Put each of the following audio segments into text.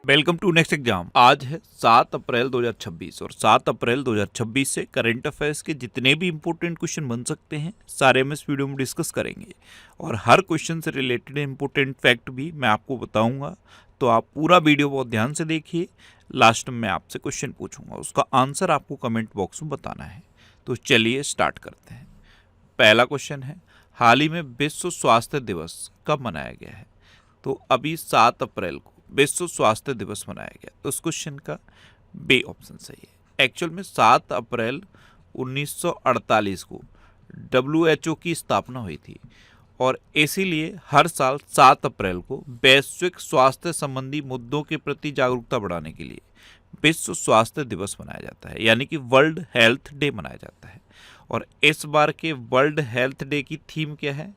Welcome to next exam. आज है 7 अप्रैल 2026 और 7 अप्रैल 2026 से करंट अफेयर्स के जितने भी इंपॉर्टेंट क्वेश्चन बन सकते हैं सारे हम इस वीडियो में डिस्कस करेंगे और हर क्वेश्चन से रिलेटेड इंपॉर्टेंट फैक्ट भी मैं आपको बताऊंगा। तो आप पूरा वीडियो बहुत ध्यान से देखिए। लास्ट में मैं आपसे क्वेश्चन पूछूंगा, उसका आंसर आपको कमेंट बॉक्स में बताना है। तो चलिए स्टार्ट करते हैं। पहला क्वेश्चन है, हाल ही में विश्व स्वास्थ्य दिवस कब मनाया गया है? तो अभी 7 अप्रैल को विश्व स्वास्थ्य दिवस मनाया गया। तो उस क्वेश्चन का बी ऑप्शन सही है। एक्चुअल में 7 अप्रैल 1948 को WHO की स्थापना हुई थी और इसीलिए हर साल 7 अप्रैल को वैश्विक स्वास्थ्य संबंधी मुद्दों के प्रति जागरूकता बढ़ाने के लिए विश्व स्वास्थ्य दिवस मनाया जाता है, यानी कि वर्ल्ड हेल्थ डे मनाया जाता है। और इस बार के वर्ल्ड हेल्थ डे की थीम क्या है?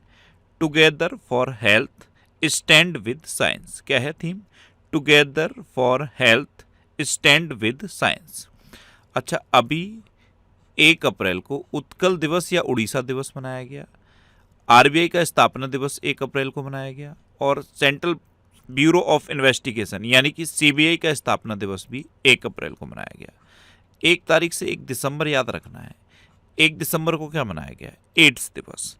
Together for health stand with science. क्या है theme? Together for health stand with science. अच्छा, अभी 1 अप्रैल को उत्कल दिवस या उड़ीसा दिवस मनाया गया। आरबीआई का स्थापना दिवस 1 अप्रैल को मनाया गया और सेंट्रल ब्यूरो ऑफ इन्वेस्टिगेशन यानी कि सीबीआई का स्थापना दिवस भी 1 अप्रैल को मनाया गया। 1 तारीख से 1 दिसंबर याद रखना है। 1 दिसंबर को क्या मनाया गया? एड्स दिवस।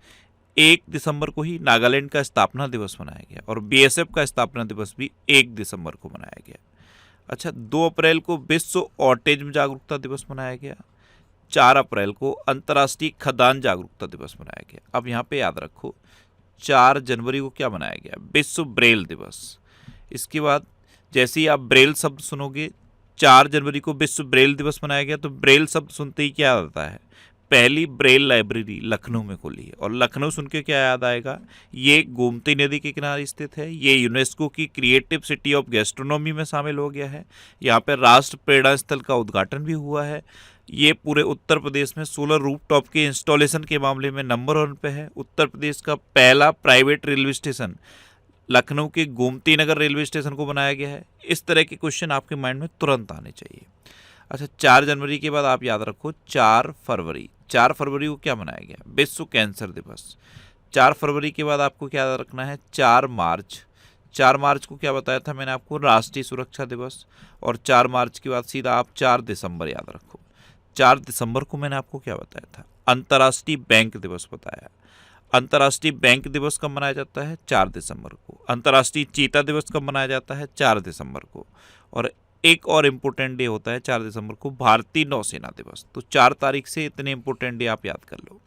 1 दिसंबर को ही नागालैंड का स्थापना दिवस मनाया गया और बीएसएफ का स्थापना दिवस भी 1 दिसंबर को मनाया गया। अच्छा, 2 अप्रैल को विश्व ऑटिज्म जागरूकता दिवस मनाया गया। 4 अप्रैल को अंतर्राष्ट्रीय खदान जागरूकता दिवस मनाया गया। अब यहाँ पे याद रखो, 4 जनवरी को क्या मनाया गया? विश्व ब्रेल दिवस। इसके बाद जैसे ही आप ब्रेल शब्द सुनोगे, 4 जनवरी को विश्व ब्रेल दिवस मनाया गया, तो ब्रेल शब्द सुनते ही क्या आता है? पहली ब्रेल लाइब्रेरी लखनऊ में खुली है और लखनऊ सुन के क्या याद आएगा? ये गोमती नदी के किनारे स्थित है। ये यूनेस्को की क्रिएटिव सिटी ऑफ गैस्ट्रोनॉमी में शामिल हो गया है। यहाँ पर राष्ट्र प्रेरणा स्थल का उद्घाटन भी हुआ है। ये पूरे उत्तर प्रदेश में सोलर रूफटॉप के इंस्टॉलेशन के मामले में नंबर 1 पे है। उत्तर प्रदेश का पहला प्राइवेट रेलवे स्टेशन लखनऊ के गोमती नगर रेलवे स्टेशन को बनाया गया है। इस तरह के क्वेश्चन आपके माइंड में तुरंत आने चाहिए। अच्छा, 4 जनवरी के बाद आप याद रखो 4 फरवरी। 4 फरवरी को क्या मनाया गया? विश्व कैंसर दिवस। 4 फरवरी के बाद आपको क्या याद रखना है? 4 मार्च। 4 मार्च को क्या बताया था मैंने आपको? राष्ट्रीय सुरक्षा दिवस। और 4 मार्च के बाद सीधा आप 4 दिसंबर याद रखो। 4 दिसंबर को मैंने आपको क्या बताया था? अंतर्राष्ट्रीय बैंक दिवस बताया। अंतर्राष्ट्रीय बैंक दिवस कब मनाया जाता है? 4 दिसंबर को। अंतर्राष्ट्रीय चीता दिवस कब मनाया जाता है? 4 दिसंबर को। और एक और इम्पोर्टेंट डे होता है 4 दिसंबर को, भारतीय नौसेना दिवस। तो 4 तारीख से इतने इम्पोर्टेंट डे आप याद कर लो।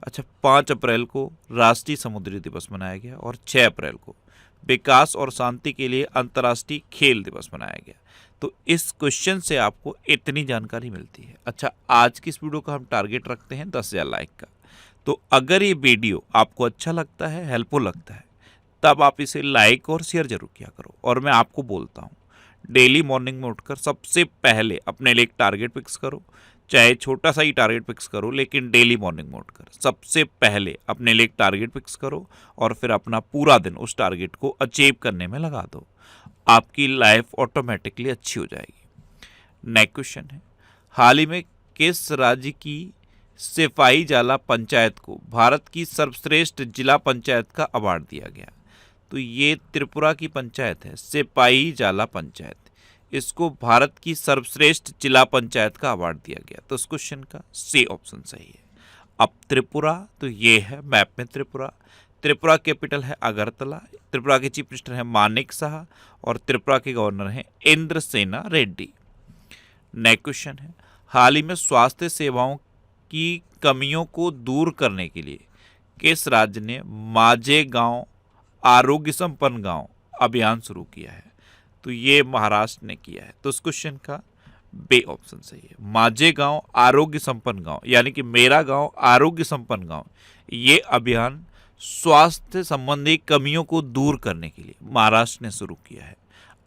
अच्छा, 5 अप्रैल को राष्ट्रीय समुद्री दिवस मनाया गया और 6 अप्रैल को विकास और शांति के लिए अंतर्राष्ट्रीय खेल दिवस मनाया गया। तो इस क्वेश्चन से आपको इतनी जानकारी मिलती है। अच्छा, आज की इस वीडियो का हम टारगेट रखते हैं 10,000 लाइक का। तो अगर ये वीडियो आपको अच्छा लगता है, हेल्पफुल लगता है, तब आप इसे लाइक और शेयर जरूर किया करो। और मैं आपको बोलता हूँ, डेली मॉर्निंग में उठकर सबसे पहले अपने लिए एक टारगेट फिक्स करो। चाहे छोटा सा ही टारगेट फिक्स करो, लेकिन डेली मॉर्निंग में उठकर सबसे पहले अपने लिए एक टारगेट फिक्स करो और फिर अपना पूरा दिन उस टारगेट को अचीव करने में लगा दो। आपकी लाइफ ऑटोमेटिकली अच्छी हो जाएगी। नेक्स्ट क्वेश्चन है, हाल ही में किस राज्य की सिपाही जाला पंचायत को भारत की सर्वश्रेष्ठ जिला पंचायत का अवार्ड दिया गया? तो ये त्रिपुरा की पंचायत है, सिपाही जाला पंचायत। इसको भारत की सर्वश्रेष्ठ जिला पंचायत का अवार्ड दिया गया। तो इस क्वेश्चन का सी ऑप्शन सही है। अब त्रिपुरा, तो ये है मैप में त्रिपुरा। त्रिपुरा कैपिटल है अगरतला। त्रिपुरा के चीफ मिनिस्टर हैं मानिक शाह और त्रिपुरा के गवर्नर हैं इंद्रसेना रेड्डी। नेक्स्ट क्वेश्चन है, हाल ही में स्वास्थ्य सेवाओं की कमियों को दूर करने के लिए किस राज्य ने माझे गांव आरोग्य संपन्न गांव अभियान शुरू किया है? तो ये महाराष्ट्र ने किया है। तो इस क्वेश्चन का बी ऑप्शन सही है। माझे गांव आरोग्य संपन्न गांव यानी कि मेरा गांव आरोग्य संपन्न गांव, ये अभियान स्वास्थ्य संबंधी कमियों को दूर करने के लिए महाराष्ट्र ने शुरू किया है।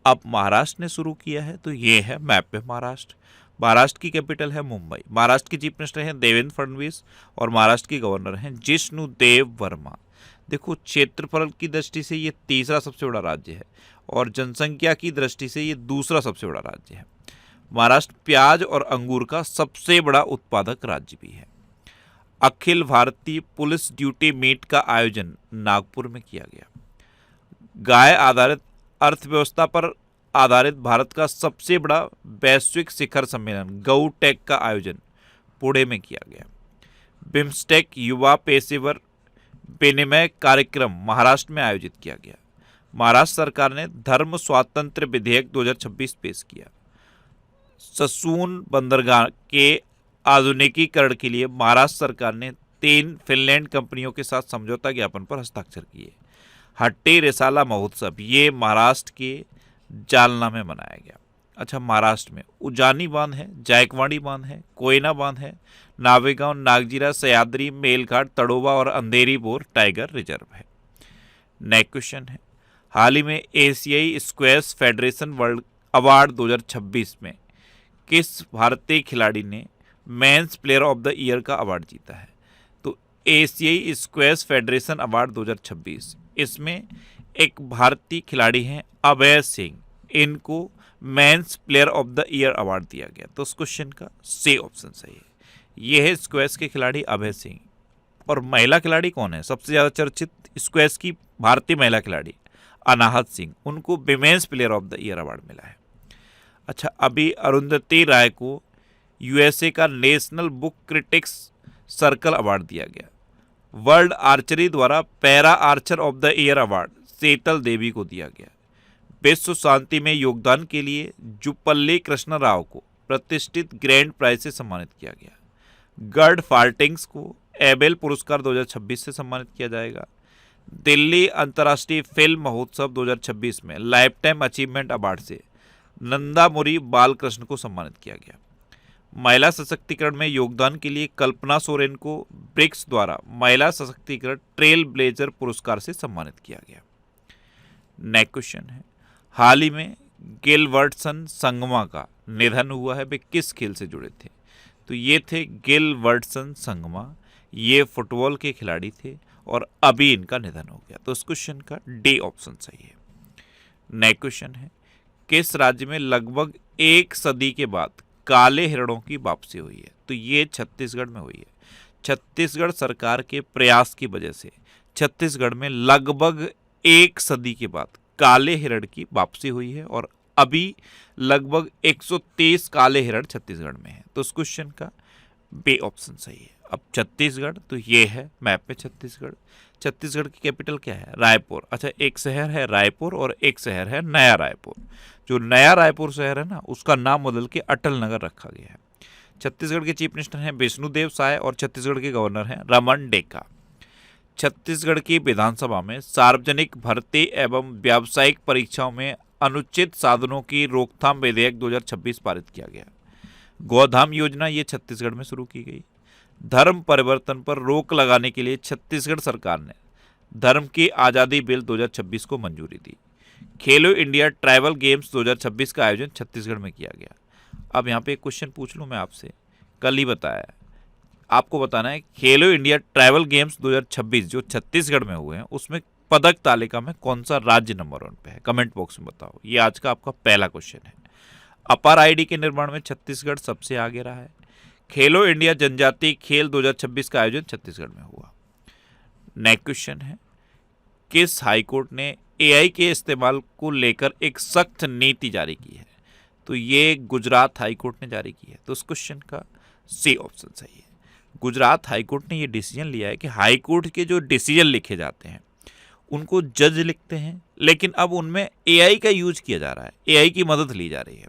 अब महाराष्ट्र ने शुरू किया है तो ये है मैप पे महाराष्ट्र। महाराष्ट्र की कैपिटल है मुंबई। महाराष्ट्र के चीफ मिनिस्टर हैं देवेंद्र फडणवीस और महाराष्ट्र के गवर्नर हैं जिष्णुदेव वर्मा। देखो, क्षेत्रफल की दृष्टि से ये तीसरा सबसे बड़ा राज्य है और जनसंख्या की दृष्टि से ये दूसरा सबसे बड़ा राज्य है। महाराष्ट्र प्याज और अंगूर का सबसे बड़ा उत्पादक राज्य भी है। Akhil Bharatiya police duty meet का आयोजन नागपुर में किया गया। गाय आधारित अर्थव्यवस्था पर आधारित भारत का सबसे बड़ा वैश्विक शिखर सम्मेलन गऊ टेक का आयोजन पुणे में किया गया। बिम्स्टेक युवा पेशेवर विनिमय कार्यक्रम महाराष्ट्र में आयोजित किया गया। महाराष्ट्र सरकार ने धर्म स्वातंत्र्य विधेयक 2026 पेश किया। ससून बंदरगाह के आधुनिकीकरण के लिए महाराष्ट्र सरकार ने 3 फिनलैंड कंपनियों के साथ समझौता ज्ञापन पर हस्ताक्षर किए। हट्टी रिसाला महोत्सव ये महाराष्ट्र के जालना में मनाया गया। अच्छा, महाराष्ट्र में उजानी बांध है, जायकवाड़ी बांध है, कोयना बांध है, नावेगांव, नागजीरा, सह्याद्री, मेलघाट, तड़ोबा और अंधेरी बोर टाइगर रिजर्व है। नेक्स्ट क्वेश्चन है, हाल ही में एशियाई स्क्वैश फेडरेशन वर्ल्ड अवार्ड 2026 में किस भारतीय खिलाड़ी ने men's player of the year का अवार्ड जीता है? तो एशियाई स्क्वैश फेडरेशन अवार्ड 2026, इसमें एक भारतीय खिलाड़ी हैं अभय सिंह, इनको men's player of the year award दिया गया। तो उस क्वेश्चन का सी ऑप्शन सही है। ये है स्क्वैश के खिलाड़ी अभय सिंह। और महिला खिलाड़ी कौन है? सबसे ज़्यादा चर्चित स्क्वैश की भारतीय महिला खिलाड़ी अनाहत सिंह, उनको women's player of the year award मिला है। अच्छा, अभी अरुंधति राय को यूएसए का National Book Critics Circle Award दिया गया। वर्ल्ड आर्चरी द्वारा para archer of the year award Sheetal Devi को दिया गया। विश्व शांति में योगदान के लिए जुपल्ली कृष्ण राव को प्रतिष्ठित ग्रैंड प्राइज से सम्मानित किया गया। गर्ड फाल्टिंग्स को एबेल पुरस्कार 2026 से सम्मानित किया जाएगा। दिल्ली अंतर्राष्ट्रीय फिल्म महोत्सव 2026 में लाइफ टाइम अचीवमेंट अवार्ड से नंदामुरी बालकृष्ण को सम्मानित किया गया। महिला सशक्तिकरण में योगदान के लिए कल्पना सोरेन को ब्रिक्स द्वारा महिला सशक्तिकरण ट्रेल ब्लेजर पुरस्कार से सम्मानित किया गया। नेक्स्ट क्वेश्चन है, हाल ही में गिलवर्टसन संगमा का निधन हुआ है, वे किस खेल से जुड़े थे? तो ये थे गिलवर्टसन संगमा, ये फुटबॉल के खिलाड़ी थे और अभी इनका निधन हो गया। तो इस क्वेश्चन का डी ऑप्शन सही है। नेक्स्ट क्वेश्चन है, किस राज्य में लगभग 1 सदी के बाद काले हिरणों की वापसी हुई है? तो ये छत्तीसगढ़ में हुई है। छत्तीसगढ़ सरकार के प्रयास की वजह से छत्तीसगढ़ में लगभग 1 सदी के बाद काले हिरण की वापसी हुई है और अभी लगभग 130 काले हिरण छत्तीसगढ़ में है। तो इस क्वेश्चन का बी ऑप्शन सही है। अब छत्तीसगढ़, तो ये है मैप में छत्तीसगढ़। छत्तीसगढ़ की कैपिटल क्या है? रायपुर। अच्छा, एक शहर है रायपुर और एक शहर है नया रायपुर। जो नया रायपुर शहर है ना, उसका नाम बदल के अटल नगर रखा गया है। छत्तीसगढ़ के चीफ मिनिस्टर हैं विष्णुदेव साय और छत्तीसगढ़ के गवर्नर हैं रमन डेका। छत्तीसगढ़ की विधानसभा में सार्वजनिक भर्ती एवं व्यावसायिक परीक्षाओं में अनुचित साधनों की रोकथाम विधेयक 2026 पारित किया गया। गोधाम योजना ये छत्तीसगढ़ में शुरू की गई। धर्म परिवर्तन पर रोक लगाने के लिए छत्तीसगढ़ सरकार ने धर्म की आज़ादी बिल 2026 को मंजूरी दी। खेलो इंडिया ट्राइबल गेम्स 2026 का आयोजन छत्तीसगढ़ में किया गया। अब यहाँ पे एक क्वेश्चन पूछ लूँ मैं आपसे, कल ही बताया, आपको बताना है खेलो इंडिया ट्राइबल गेम्स 2026 जो छत्तीसगढ़ में हुए हैं उसमें पदक तालिका में कौन सा राज्य नंबर 1 पे है? कमेंट बॉक्स में बताओ। ये आज का आपका पहला क्वेश्चन है। अपार आईडी के निर्माण में छत्तीसगढ़ सबसे आगे रहा है। खेलो इंडिया जनजातीय खेल 2026 का आयोजन छत्तीसगढ़ में हुआ। नेक्स्ट क्वेश्चन है, किस हाईकोर्ट ने एआई के इस्तेमाल को लेकर एक सख्त नीति जारी की है? तो ये गुजरात हाईकोर्ट ने जारी की है। तो उस क्वेश्चन का सी ऑप्शन सही है। गुजरात हाईकोर्ट ने ये डिसीजन लिया है कि हाईकोर्ट के जो डिसीजन लिखे जाते हैं उनको जज लिखते हैं, लेकिन अब उनमें एआई का यूज किया जा रहा है, एआई की मदद ली जा रही है।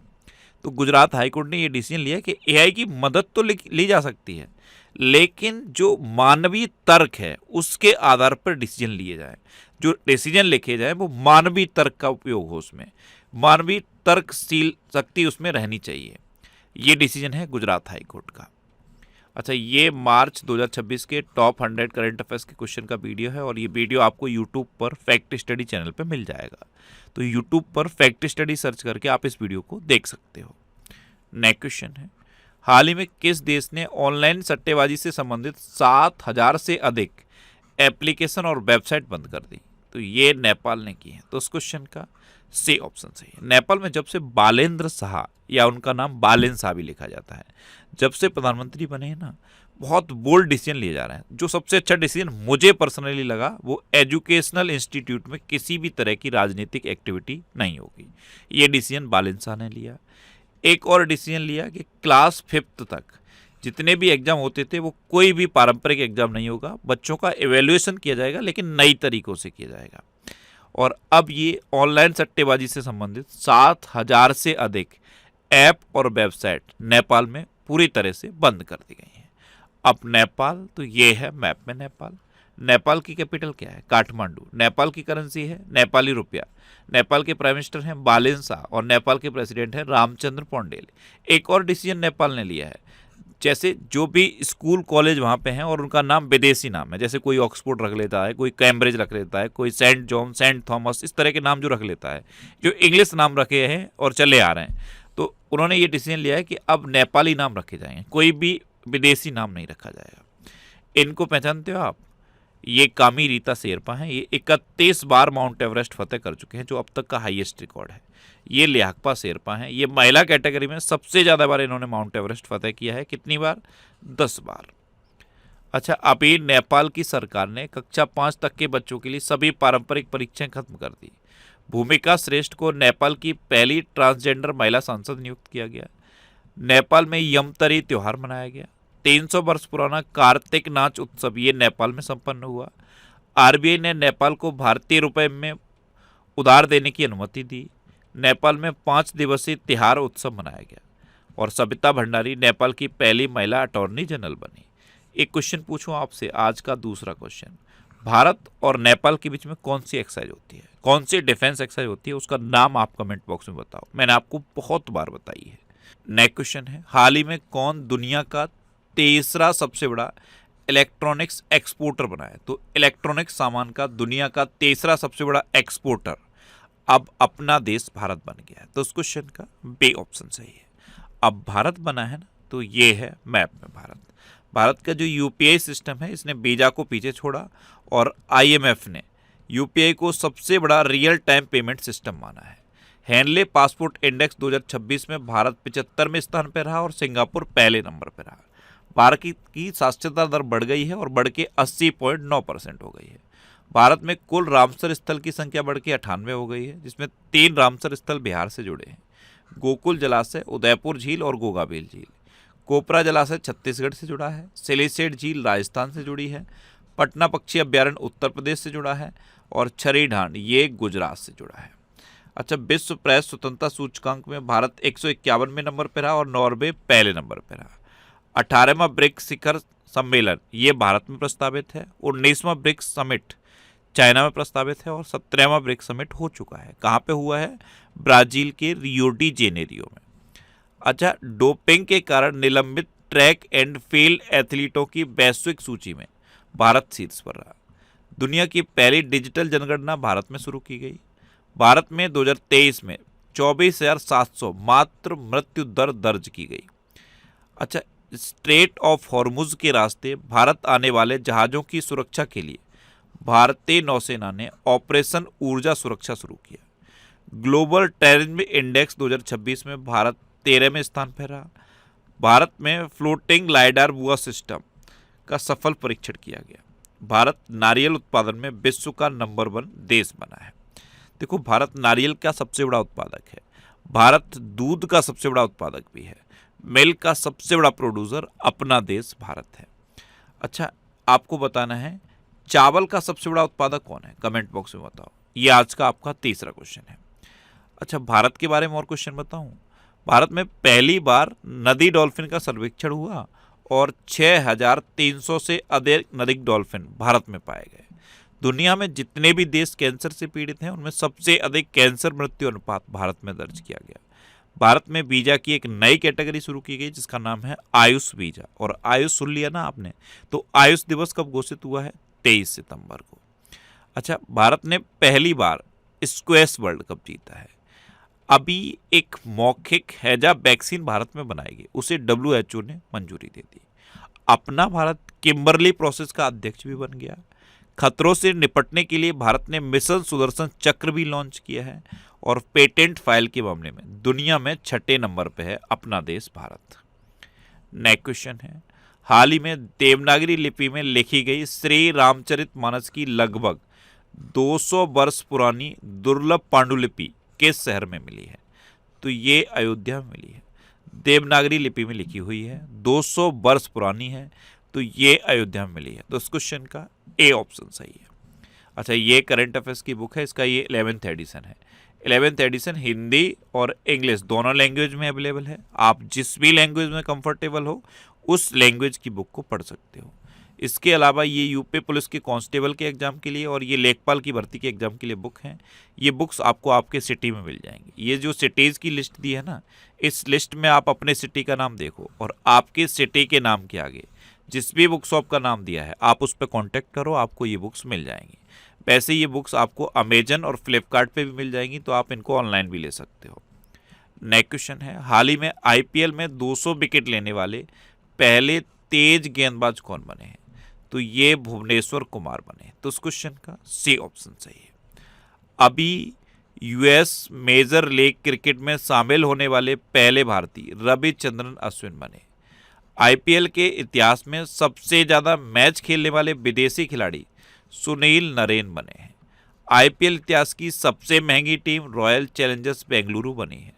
तो गुजरात हाईकोर्ट ने ये डिसीजन लिया कि एआई की मदद तो ली जा सकती है, लेकिन जो मानवीय तर्क है उसके आधार पर डिसीजन लिए जाए। जो डिसीजन लिखे जाए वो मानवीय तर्क का उपयोग हो, उसमें मानवीय तर्कशील शक्ति उसमें रहनी चाहिए। ये डिसीजन है गुजरात हाईकोर्ट का। अच्छा, ये मार्च 2026 के टॉप 100 करंट अफेयर्स के क्वेश्चन का वीडियो है और ये वीडियो आपको यूट्यूब पर फैक्ट स्टडी चैनल पर मिल जाएगा। तो यूट्यूब पर फैक्ट स्टडी सर्च करके आप इस वीडियो को देख सकते हो। नेक्स्ट क्वेश्चन है, हाल ही में किस देश ने ऑनलाइन सट्टेबाजी से संबंधित 7000 से अधिक एप्लीकेशन और वेबसाइट बंद कर दी? तो ये नेपाल ने की है। तो उस क्वेश्चन का सी ऑप्शन सही है। नेपाल में जब से बालेंद्र शाह, या उनका नाम बालेन शाह भी लिखा जाता है, जब से प्रधानमंत्री बने हैं ना, बहुत बोल्ड डिसीजन लिए जा रहे हैं। जो सबसे अच्छा डिसीजन मुझे पर्सनली लगा वो एजुकेशनल इंस्टीट्यूट में किसी भी तरह की राजनीतिक एक्टिविटी नहीं होगी, ये डिसीजन बालिन शाह ने लिया। एक और डिसीजन लिया कि क्लास 5th तक जितने भी एग्जाम होते थे वो कोई भी पारंपरिक एग्जाम नहीं होगा, बच्चों का एवेल्युएशन किया जाएगा लेकिन नई तरीकों से किया जाएगा। और अब ये ऑनलाइन सट्टेबाजी से संबंधित 7,000 से अधिक ऐप और वेबसाइट नेपाल में पूरी तरह से बंद कर दी गई हैं। अब नेपाल तो ये है मैप में नेपाल। नेपाल की कैपिटल क्या है? काठमांडू। नेपाल की करेंसी है नेपाली रुपया। नेपाल के प्राइम मिनिस्टर हैं बालेन शाह और नेपाल के प्रेसिडेंट हैं रामचंद्र पौडेल। एक और डिसीजन नेपाल ने लिया है, जैसे जो भी स्कूल कॉलेज वहाँ पे हैं और उनका नाम विदेशी नाम है, जैसे कोई ऑक्सफोर्ड रख लेता है, कोई कैम्ब्रिज रख लेता है, कोई सेंट जॉन, सेंट थॉमस, इस तरह के नाम जो रख लेता है, जो इंग्लिश नाम रखे हैं और चले आ रहे हैं, तो उन्होंने ये डिसीजन लिया है कि अब नेपाली नाम रखे जाएंगे, कोई भी विदेशी नाम नहीं रखा जाएगा। इनको पहचानते हो आप? ये कामी रीता शेरपा हैं। ये 31 बार माउंट एवरेस्ट फतेह कर चुके हैं, जो अब तक का हाईएस्ट रिकॉर्ड है। ये लियाकपा शेरपा हैं। ये महिला कैटेगरी में सबसे ज़्यादा बार इन्होंने माउंट एवरेस्ट फतेह किया है। कितनी बार? 10 बार। अच्छा, अभी नेपाल की सरकार ने कक्षा 5 तक के बच्चों के लिए सभी पारंपरिक परीक्षाएं खत्म कर दी। भूमिका श्रेष्ठ को नेपाल की पहली ट्रांसजेंडर महिला सांसद नियुक्त किया गया। नेपाल में यमतरी त्योहार मनाया गया। 300 वर्ष पुराना कार्तिक नाच उत्सव ये नेपाल में संपन्न हुआ। आरबीआई ने नेपाल को भारतीय रुपए में उधार देने की अनुमति दी। नेपाल में 5 दिवसीय तिहार उत्सव मनाया गया। और सबिता भंडारी नेपाल की पहली महिला अटॉर्नी जनरल बनी। एक क्वेश्चन पूछूं आपसे, आज का दूसरा क्वेश्चन, भारत और नेपाल के बीच में कौन सी एक्सरसाइज होती है, कौन सी डिफेंस एक्सरसाइज होती है, उसका नाम आप कमेंट बॉक्स में बताओ। मैंने आपको बहुत बार बताई है। नेक्स्ट क्वेश्चन है, हाल ही में कौन दुनिया का तीसरा सबसे बड़ा इलेक्ट्रॉनिक्स एक्सपोर्टर बना है? तो इलेक्ट्रॉनिक्स सामान का दुनिया का तीसरा सबसे बड़ा एक्सपोर्टर अब अपना देश भारत बन गया है। तो उस क्वेश्चन का बी ऑप्शन सही है। अब भारत बना है ना, तो ये है मैप में भारत। भारत का जो यूपीआई सिस्टम है, इसने वीजा को पीछे छोड़ा और आईएमएफ ने यूपीआई को सबसे बड़ा रियल टाइम पेमेंट सिस्टम माना है। हैंडले पासपोर्ट इंडेक्स 2026 में भारत 75वें स्थान पर रहा और सिंगापुर पहले नंबर पर रहा। भारत की साक्षरता दर बढ़ गई है और बढ़ के 80.9% हो गई है। भारत में कुल रामसर स्थल की संख्या बढ़ के 98 हो गई है, जिसमें 3 रामसर स्थल बिहार से जुड़े हैं। गोकुल जलाशय, उदयपुर झील और गोगाबेल झील। कोपरा जलाशय छत्तीसगढ़ से जुड़ा है। सिलीसेट झील राजस्थान से जुड़ी है। पटना पक्षी अभ्यारण्य उत्तर प्रदेश से जुड़ा है और छरी ढांड ये गुजरात से जुड़ा है। अच्छा, विश्व प्रेस स्वतंत्रता सूचकांक में भारत 151वें नंबर पर रहा और नॉर्वे पहले नंबर पर रहा। 18वां ब्रिक्स शिखर सम्मेलन ये भारत में प्रस्तावित है। 19वां ब्रिक्स समिट चाइना में प्रस्तावित है और 17वां ब्रिक्स समिट हो चुका है। कहाँ पे हुआ है? ब्राजील के रियो डी जेनेरियो में। अच्छा, डोपिंग के कारण निलंबित ट्रैक एंड फील्ड एथलीटों की वैश्विक सूची में भारत शीर्ष पर रहा। दुनिया की पहली डिजिटल जनगणना भारत में शुरू की गई। भारत में 2023 में 24,700 मात्र मृत्यु दर दर्ज की गई। अच्छा, स्ट्रेट ऑफ हॉर्मुज के रास्ते भारत आने वाले जहाज़ों की सुरक्षा के लिए भारतीय नौसेना ने ऑपरेशन ऊर्जा सुरक्षा शुरू किया। ग्लोबल टेररिज्म इंडेक्स 2026 में भारत 13वें स्थान पर रहा। भारत में फ्लोटिंग लाइडार बुआ सिस्टम का सफल परीक्षण किया गया। भारत नारियल उत्पादन में विश्व का नंबर 1 देश बना है। देखो, भारत नारियल का सबसे बड़ा उत्पादक है। भारत दूध का सबसे बड़ा उत्पादक भी है। मिल्क का सबसे बड़ा प्रोड्यूसर अपना देश भारत है। अच्छा, आपको बताना है चावल का सबसे बड़ा उत्पादक कौन है? कमेंट बॉक्स में बताओ। ये आज का आपका तीसरा क्वेश्चन है। अच्छा, भारत के बारे में और क्वेश्चन बताऊं। भारत में पहली बार नदी डॉल्फिन का सर्वेक्षण हुआ और 6,300 से अधिक डॉल्फिन भारत में पाए गए। दुनिया में जितने भी देश कैंसर से पीड़ित हैं उनमें सबसे अधिक कैंसर मृत्यु अनुपात भारत में दर्ज किया गया। भारत में वीजा की एक नई कैटेगरी शुरू की गई जिसका नाम है आयुष वीजा। और आयुष सुन लिया ना आपने, तो आयुष दिवस कब घोषित हुआ है? 23 सितंबर को। अच्छा, भारत ने पहली बार स्क्वैश वर्ल्ड कप जीता है। अभी एक मौखिक हैजा वैक्सीन भारत में बनाई गई, उसे WHO ने मंजूरी दे दी। अपना भारत किम्बरली प्रोसेस का अध्यक्ष भी बन गया। खतरों से निपटने के लिए भारत ने मिशन सुदर्शन चक्र भी लॉन्च किया है और पेटेंट फाइल के मामले में दुनिया में 6ठे नंबर पे है अपना देश भारत। नेक्स्ट क्वेश्चन है, हाल ही में देवनागरी लिपि में लिखी गई श्री रामचरितमानस की लगभग 200 वर्ष पुरानी दुर्लभ पांडुलिपि किस शहर में मिली है? तो ये अयोध्या में मिली है। देवनागरी लिपि में लिखी हुई है, 200 वर्ष पुरानी है, तो ये अयोध्या में मिली है। तो इस क्वेश्चन का ए ऑप्शन सही है। अच्छा, ये करंट अफेयर्स की बुक है, इसका ये 11th एडिशन है। 11th एडिशन हिंदी और इंग्लिश दोनों लैंग्वेज में अवेलेबल है। आप जिस भी लैंग्वेज में कंफर्टेबल हो उस लैंग्वेज की बुक को पढ़ सकते हो। इसके अलावा ये यूपी पुलिस के कांस्टेबल के एग्जाम के लिए और ये लेखपाल की भर्ती के एग्जाम के लिए बुक हैं। ये बुक्स आपको आपके सिटी में मिल जाएंगी। ये जो सिटीज़ की लिस्ट दी है ना, इस लिस्ट में आप अपने सिटी का नाम देखो और आपके सिटी के नाम के आगे जिस भी बुक शॉप का नाम दिया है आप उस पर कॉन्टैक्ट करो, आपको ये बुक्स मिल जाएंगी। वैसे ये बुक्स आपको अमेजन और फ्लिपकार्ट पे भी मिल जाएंगी, तो आप इनको ऑनलाइन भी ले सकते हो। नेक्स्ट क्वेश्चन है, हाल ही में आईपीएल में 200 विकेट लेने वाले पहले तेज गेंदबाज कौन बने हैं? तो ये भुवनेश्वर कुमार बने। तो इस क्वेश्चन का सी ऑप्शन सही है। अभी यूएस मेजर लीग क्रिकेट में शामिल होने वाले पहले भारतीय रविचंद्रन अश्विन बने। आईपीएल के इतिहास में सबसे ज़्यादा मैच खेलने वाले विदेशी खिलाड़ी सुनील नरेन बने हैं। आईपीएल इतिहास की सबसे महंगी टीम रॉयल चैलेंजर्स बेंगलुरु बनी है।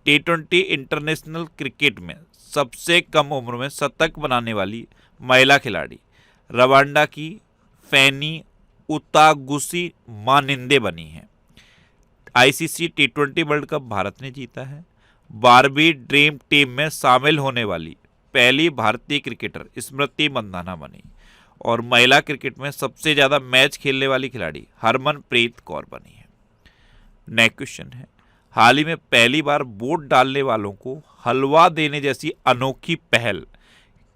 टी20 इंटरनेशनल क्रिकेट में सबसे कम उम्र में शतक बनाने वाली महिला खिलाड़ी रवांडा की फैनी उतागुसी मानिंदे बनी है। आईसीसी टी20 वर्ल्ड कप भारत ने जीता है। 12वीं ड्रीम टीम में शामिल होने वाली पहली भारतीय क्रिकेटर स्मृति मंदाना बनी और महिला क्रिकेट में सबसे ज़्यादा मैच खेलने वाली खिलाड़ी हरमनप्रीत कौर बनी है। नेक्स्ट क्वेश्चन है, हाल ही में पहली बार वोट डालने वालों को हलवा देने जैसी अनोखी पहल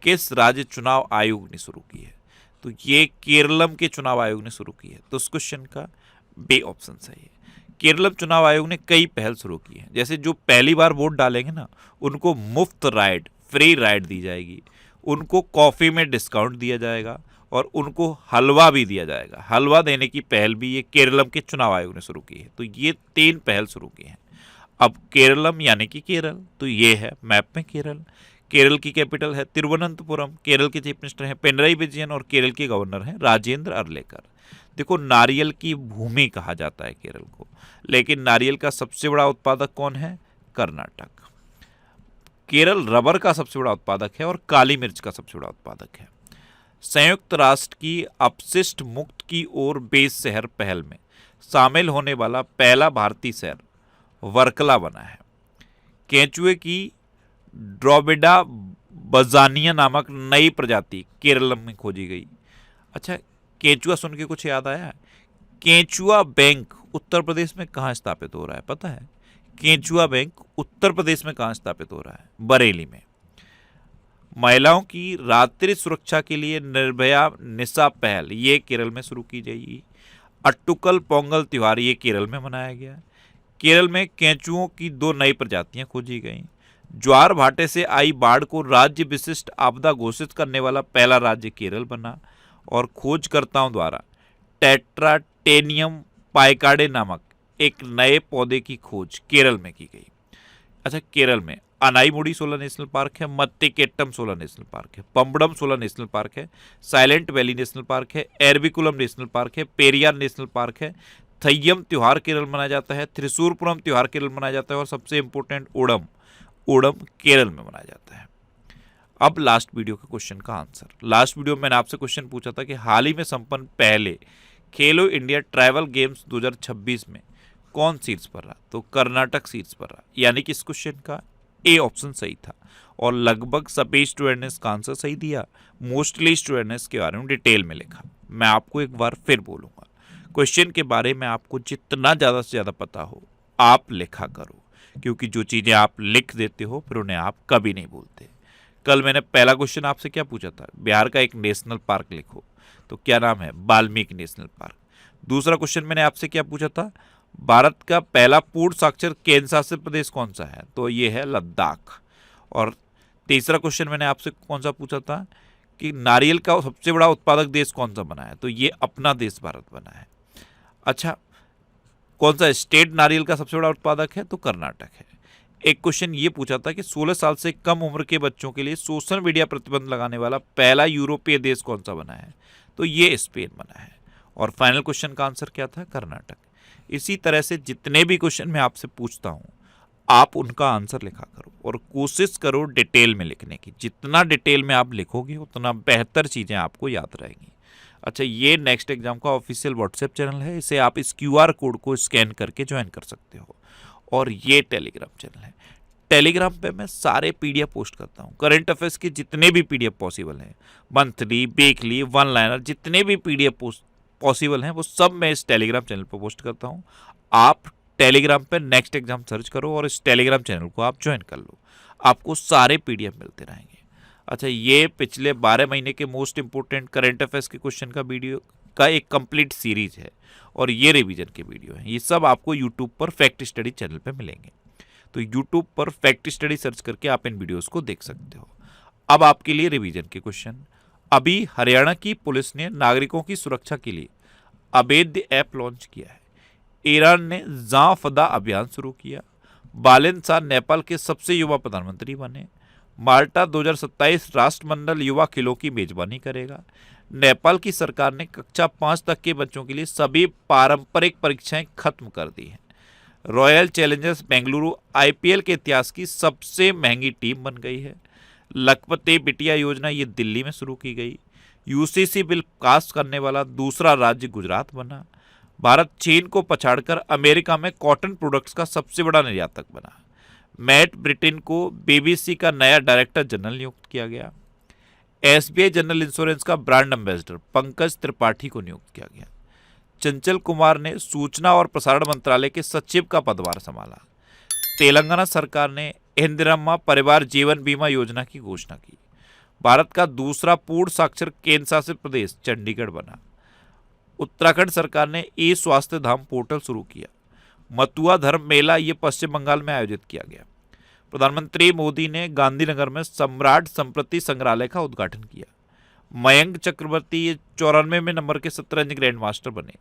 किस राज्य चुनाव आयोग ने शुरू की है? तो ये केरलम के चुनाव आयोग ने शुरू की है। तो इस क्वेश्चन का बी ऑप्शन सही है। केरलम चुनाव आयोग ने कई पहल शुरू की है। जैसे जो पहली बार वोट डालेंगे ना, उनको मुफ्त राइड, फ्री राइड दी जाएगी, उनको कॉफ़ी में डिस्काउंट दिया जाएगा और उनको हलवा भी दिया जाएगा। हलवा देने की पहल भी ये केरलम के चुनाव आयोग ने शुरू की है। तो ये 3 पहल शुरू की हैं। अब केरलम यानी कि केरल, तो ये है मैप में केरल। केरल की कैपिटल है तिरुवनंतपुरम। केरल के चीफ मिनिस्टर हैं पिनरई विजयन और केरल के गवर्नर हैं राजेंद्र अर्लेकर। देखो, नारियल की भूमि कहा जाता है केरल को, लेकिन नारियल का सबसे बड़ा उत्पादक कौन है? कर्नाटक। केरल रबर का सबसे बड़ा उत्पादक है और काली मिर्च का सबसे बड़ा उत्पादक है। संयुक्त राष्ट्र की अपशिष्ट मुक्त की ओर 20 शहर पहल में शामिल होने वाला पहला भारतीय शहर वर्कला बना है। केंचुए की ड्रोबिडा बजानिया नामक नई प्रजाति केरल में खोजी गई। अच्छा, केंचुआ सुन के कुछ याद आया? केंचुआ बैंक उत्तर प्रदेश में कहाँ स्थापित हो रहा है पता है? केंचुआ बैंक उत्तर प्रदेश में कहाँ स्थापित हो रहा है? बरेली में। महिलाओं की रात्रि सुरक्षा के लिए निर्भया निशा पहल ये केरल में शुरू की जाएगी। अट्टुकल पोंगल त्यौहार ये केरल में मनाया गया। केरल में केंचुओं की 2 नई प्रजातियां खोजी गईं। ज्वार भाटे से आई बाढ़ को राज्य विशिष्ट आपदा घोषित करने वाला पहला राज्य केरल बना और खोजकर्ताओं द्वारा टेट्राटेनियम पाइकाडे नामक एक नए पौधे की खोज केरल में की गई। अच्छा, केरल में अनाईमुडी 16 नेशनल पार्क है, मत्तिकेट्टम 16 नेशनल पार्क है, पंबडम 16 नेशनल पार्क है, साइलेंट वैली नेशनल पार्क है, एरविकुलम नेशनल पार्क है, पेरियार नेशनल पार्क है, थय्यम त्योहार केरल मनाया जाता है, त्रिशूरपुरम त्योहार केरल मनाया जाता है और सबसे इंपॉर्टेंट ओणम केरल में मनाया जाता है। अब लास्ट वीडियो के क्वेश्चन का आंसर। लास्ट वीडियो में मैंने आपसे क्वेश्चन पूछा था कि हाल ही में संपन्न पहले खेलो इंडिया ट्रैवल गेम्स 2026 में कौन शीर्ष पर रहा? तो कर्नाटक शीर्ष पर रहा, यानी कि इस क्वेश्चन का ए ऑप्शन सही था और लगभग सभी स्टूडेंट ने इसका आंसर सही दिया। मोस्टली स्टूडेंट ने इसके बारे में डिटेल में लिखा। मैं आपको एक बार फिर बोलूँगा, क्वेश्चन के बारे में आपको जितना ज़्यादा से ज़्यादा पता हो आप लिखा करो, क्योंकि जो चीज़ें आप लिख देते हो फिर उन्हें आप कभी नहीं भूलते। कल मैंने पहला क्वेश्चन आपसे क्या पूछा था? बिहार का एक नेशनल पार्क लिखो, तो क्या नाम है? Valmiki national park. दूसरा क्वेश्चन मैंने आपसे क्या पूछा था? भारत का पहला पूर्ण साक्षर केंद्र शासित प्रदेश कौन सा है? तो ये है लद्दाख। और तीसरा क्वेश्चन मैंने आपसे कौन सा पूछा था कि नारियल का सबसे बड़ा उत्पादक देश कौन सा बना है? तो ये अपना देश भारत बना है। अच्छा, कौन सा स्टेट नारियल का सबसे बड़ा उत्पादक है? तो कर्नाटक है। एक क्वेश्चन ये पूछा था कि 16 साल से कम उम्र के बच्चों के लिए सोशल मीडिया प्रतिबंध लगाने वाला पहला यूरोपीय देश कौन सा बना है, तो ये स्पेन बना है। और फाइनल क्वेश्चन का आंसर क्या था, कर्नाटक। इसी तरह से जितने भी क्वेश्चन मैं आपसे पूछता हूँ आप उनका आंसर लिखा करो और कोशिश करो डिटेल में लिखने की। जितना डिटेल में आप लिखोगे उतना बेहतर चीज़ें आपको याद रहेंगी। अच्छा, ये नेक्स्ट एग्जाम का ऑफिशियल व्हाट्सएप चैनल है, इसे आप इस QR कोड को स्कैन करके ज्वाइन कर सकते हो। और ये टेलीग्राम चैनल है, टेलीग्राम पे मैं सारे PDF पोस्ट करता हूँ। करंट अफेयर्स के जितने भी PDF पॉसिबल हैं, मंथली, वीकली, वन लाइनर, जितने भी PDF पॉसिबल हैं वो सब मैं इस टेलीग्राम चैनल पर पोस्ट करता हूँ। आप टेलीग्राम पे नेक्स्ट एग्जाम सर्च करो और इस टेलीग्राम चैनल को आप ज्वाइन कर लो, आपको सारे PDF मिलते रहेंगे। अच्छा, ये पिछले 12 महीने के मोस्ट इंपोर्टेंट करंट अफेयर्स के क्वेश्चन का वीडियो का एक कंप्लीट सीरीज है और ये रिवीजन के वीडियो हैं। ये सब आपको यूट्यूब पर फैक्ट स्टडी चैनल पे मिलेंगे, तो यूट्यूब पर फैक्ट स्टडी सर्च करके आप इन वीडियोस को देख सकते हो। अब आपके लिए रिवीजन के क्वेश्चन। अभी हरियाणा की पुलिस ने नागरिकों की सुरक्षा के लिए अवैध ऐप लॉन्च किया है। ईरान ने जां फदा अभियान शुरू किया। बालेन शाह नेपाल के सबसे युवा प्रधानमंत्री बने। माल्टा 2027 राष्ट्रमंडल युवा खेलों की मेजबानी करेगा। नेपाल की सरकार ने कक्षा 5 तक के बच्चों के लिए सभी पारंपरिक परीक्षाएं खत्म कर दी हैं। रॉयल चैलेंजर्स बेंगलुरु IPL के इतिहास की सबसे महंगी टीम बन गई है। लखपति बिटिया योजना ये दिल्ली में शुरू की गई। UCC बिल पास करने वाला दूसरा राज्य गुजरात बना। भारत चीन को पछाड़कर अमेरिका में कॉटन प्रोडक्ट्स का सबसे बड़ा निर्यातक बना। मैट ब्रिटेन को BBC का नया डायरेक्टर जनरल नियुक्त किया गया। SBI जनरल इंश्योरेंस का ब्रांड एम्बेसडर पंकज त्रिपाठी को नियुक्त किया गया। चंचल कुमार ने सूचना और प्रसारण मंत्रालय के सचिव का पदभार संभाला। तेलंगाना सरकार ने इंदिरम्मा परिवार जीवन बीमा योजना की घोषणा की। भारत का दूसरा पूर्ण साक्षर केंद्र शासित प्रदेश चंडीगढ़ बना। उत्तराखंड सरकार ने स्वास्थ्य धाम पोर्टल शुरू किया। मथुआ धर्म मेला ये पश्चिम बंगाल में आयोजित किया गया। प्रधानमंत्री मोदी ने गांधीनगर में सम्राट संप्रति संग्रहालय का उद्घाटन किया। मयंक चक्रवर्ती ये 94वें नंबर के शतरंज ग्रैंड मास्टर बने।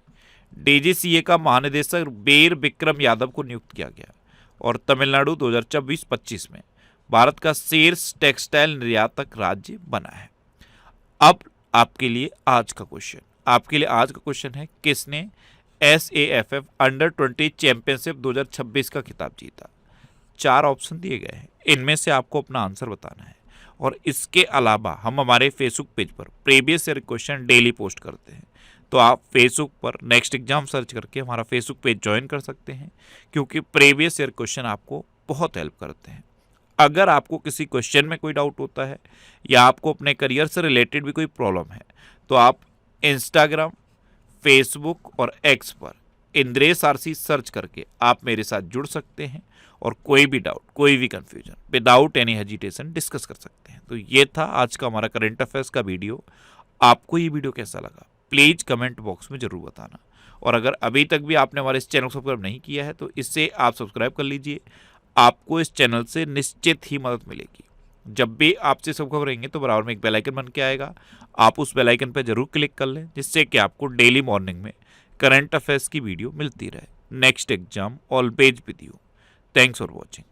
DGCA का महानिदेशक वीर विक्रम यादव को नियुक्त किया गया। और तमिलनाडु 2024-25 में भारत का शीर्ष टेक्सटाइल निर्यातक राज्य बना है। अब आपके लिए आज का क्वेश्चन है, किसने SAFF अंडर-20 चैंपियनशिप 2026 का खिताब जीता। 4 ऑप्शन दिए गए हैं, इनमें से आपको अपना आंसर बताना है। और इसके अलावा हम हमारे फेसबुक पेज पर previous year question daily post करते हैं, तो आप फेसबुक पर नेक्स्ट एग्जाम सर्च करके हमारा फेसबुक पेज ज्वाइन कर सकते हैं, क्योंकि प्रीवियस ईयर क्वेश्चन आपको बहुत हेल्प करते हैं। अगर आपको किसी क्वेश्चन में कोई डाउट होता है या आपको अपने करियर से रिलेटेड भी कोई प्रॉब्लम है, तो आप इंस्टाग्राम, फेसबुक और X पर इंद्रेश RC सर्च करके आप मेरे साथ जुड़ सकते हैं और कोई भी डाउट, कोई भी confusion without any hesitation discuss कर सकते हैं। तो ये था आज का हमारा करंट अफेयर्स का वीडियो। आपको ये वीडियो कैसा लगा प्लीज़ कमेंट बॉक्स में ज़रूर बताना। और अगर अभी तक भी आपने हमारे इस चैनल को सब्सक्राइब नहीं किया है तो इससे आप सब्सक्राइब कर लीजिए। आपको इस चैनल से निश्चित ही मदद मिलेगी। जब भी आपसे सब खबर रहेंगे तो बराबर में एक बेल आइकन बन के आएगा, आप उस बेल आइकन पर जरूर क्लिक कर लें, जिससे कि आपको डेली मॉर्निंग में करंट अफेयर्स की वीडियो मिलती रहे। Next exam always with you. Thanks for watching.